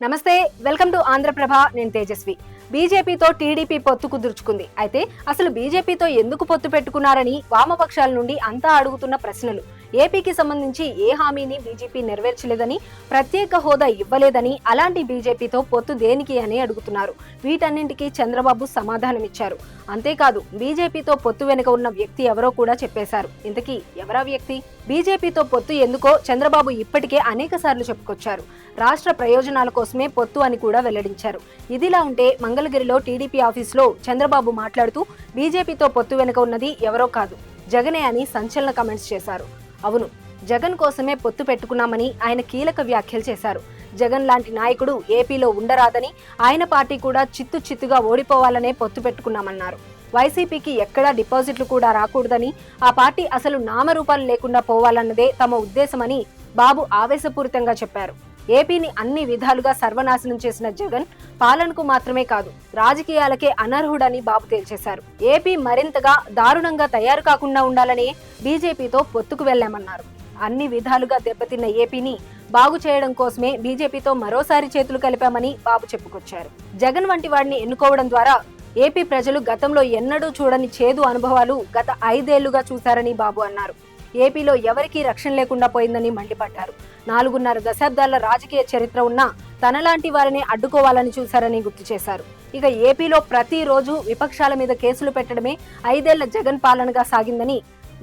నమస్తే, welcome to Andhraprabha. నేను తేజస్వి. బీజేపీతో టీడీపీ పొత్తు కుదుర్చుకుంది. అయితే అసలు బీజేపీతో ఎందుకు పొత్తు పెట్టుకున్నారని వామపక్షాల నుండి అంతా అడుగుతున్న ప్రశ్నలు. ఏపీకి సంబంధించి ఏ హామీని బీజేపీ నెరవేర్చలేదని, ప్రత్యేక హోదా ఇవ్వలేదని, అలాంటి బీజేపీతో పొత్తు దేనికి అని అడుగుతున్నారు. వీటన్నింటికీ చంద్రబాబు సమాధానమిచ్చారు. అంతేకాదు, బీజేపీతో పొత్తు వెనుక ఉన్న వ్యక్తి ఎవరో కూడా చెప్పేశారు. ఇంతకీ ఎవరా వ్యక్తి? బీజేపీతో పొత్తు ఎందుకో చంద్రబాబు ఇప్పటికే అనేక సార్లు చెప్పుకొచ్చారు. రాష్ట్ర ప్రయోజనాల కోసమే పొత్తు అని కూడా వెల్లడించారు. ఇదిలా ఉంటే మంగళగిరిలో టీడీపీ ఆఫీసులో చంద్రబాబు మాట్లాడుతూ బీజేపీతో పొత్తు వెనుక ఉన్నది ఎవరో కాదు, జగనే అని సంచలన కామెంట్స్ చేశారు. అవును, జగన్ కోసమే పొత్తు పెట్టుకున్నామని ఆయన కీలక వ్యాఖ్యలు చేశారు. జగన్ లాంటి నాయకుడు ఏపీలో ఉండరాదని, ఆయన పార్టీ కూడా చిత్తుగా ఓడిపోవాలనే పొత్తు పెట్టుకున్నామన్నారు. వైసీపీకి ఎక్కడా డిపాజిట్లు కూడా రాకూడదని, ఆ పార్టీ అసలు నామరూపాలు లేకుండా పోవాలన్నదే తమ ఉద్దేశమని బాబు ఆవేశపూరితంగా చెప్పారు. ఏపీని అన్ని విధాలుగా సర్వనాశనం చేసిన జగన్ పాలనకు మాత్రమే కాదు, రాజకీయాలకే అనర్హుడని బాబు తేల్చేశారు. ఏపీ మరింతగా దారుణంగా తయారు కాకుండా ఉండాలని బీజేపీతో పొత్తుకు వెళ్లామన్నారు. అన్ని విధాలుగా దెబ్బతిన్న ఏపీని బాగు చేయడం కోసమే బీజేపీతో మరోసారి చేతులు కలిపామని బాబు చెప్పుకొచ్చారు. జగన్ వంటి వాడిని ఎన్నుకోవడం ద్వారా ఏపీ ప్రజలు గతంలో ఎన్నడూ చూడని చేదు అనుభవాలు గత 5 ఏళ్లుగా చూశారని బాబు అన్నారు. ఏపీలో ఎవరికీ రక్షణ లేకుండా పోయిందని మండిపడ్డారు. 4.5 దశాబ్దాల రాజకీయ చరిత్ర ఉన్న తనలాంటి వారిని అడ్డుకోవాలని చూశారని గుర్తు చేశారు. ఇక ఏపీలో ప్రతిరోజు విపక్షాల మీద కేసులు పెట్టడమే 5 ఏళ్ల జగన్ పాలనగా సాగిందని,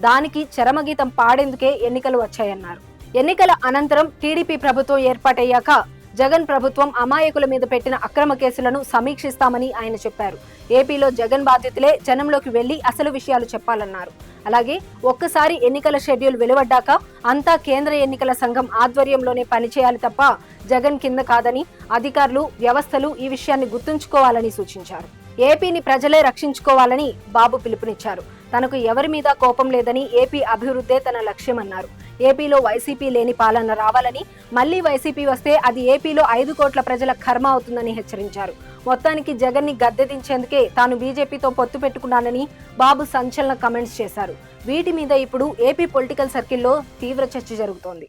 దానికి చరమగీతం పాడేందుకే ఎన్నికలు వచ్చాయన్నారు. ఎన్నికల అనంతరం టీడీపీ ప్రభుత్వం ఏర్పాటయ్యాక జగన్ ప్రభుత్వం అమాయకుల మీద పెట్టిన అక్రమ కేసులను సమీక్షిస్తామని ఆయన చెప్పారు. ఏపీలో జగన్ బాధ్యతలే జనంలోకి వెళ్లి అసలు విషయాలు చెప్పాలన్నారు. అలాగే ఒక్కసారి ఎన్నికల షెడ్యూల్ వెలువడ్డాక అంతా కేంద్ర ఎన్నికల సంఘం ఆధ్వర్యంలోనే పనిచేయాలి తప్ప జగన్ కింద కాదని, అధికారులు, వ్యవస్థలు ఈ విషయాన్ని గుర్తుంచుకోవాలని సూచించారు. ఏపీని ప్రజలే రక్షించుకోవాలని బాబు పిలుపునిచ్చారు. తనకు ఎవరి మీద కోపం లేదని, ఏపీ అభివృద్ధే తన లక్ష్యమన్నారు. ఏపీలో వైసీపీ లేని పాలన రావాలని, మళ్లీ వైసీపీ వస్తే అది ఏపీలో 5 కోట్ల ప్రజల కర్మ అవుతుందని హెచ్చరించారు. మొత్తానికి జగన్ ని గద్దెదించేందుకే తాను బీజేపీతో పొత్తు పెట్టుకున్నానని బాబు సంచలన కామెంట్స్ చేశారు. వీటి మీద ఇప్పుడు ఏపీ పొలిటికల్ సర్కిల్లో తీవ్ర చర్చ జరుగుతోంది.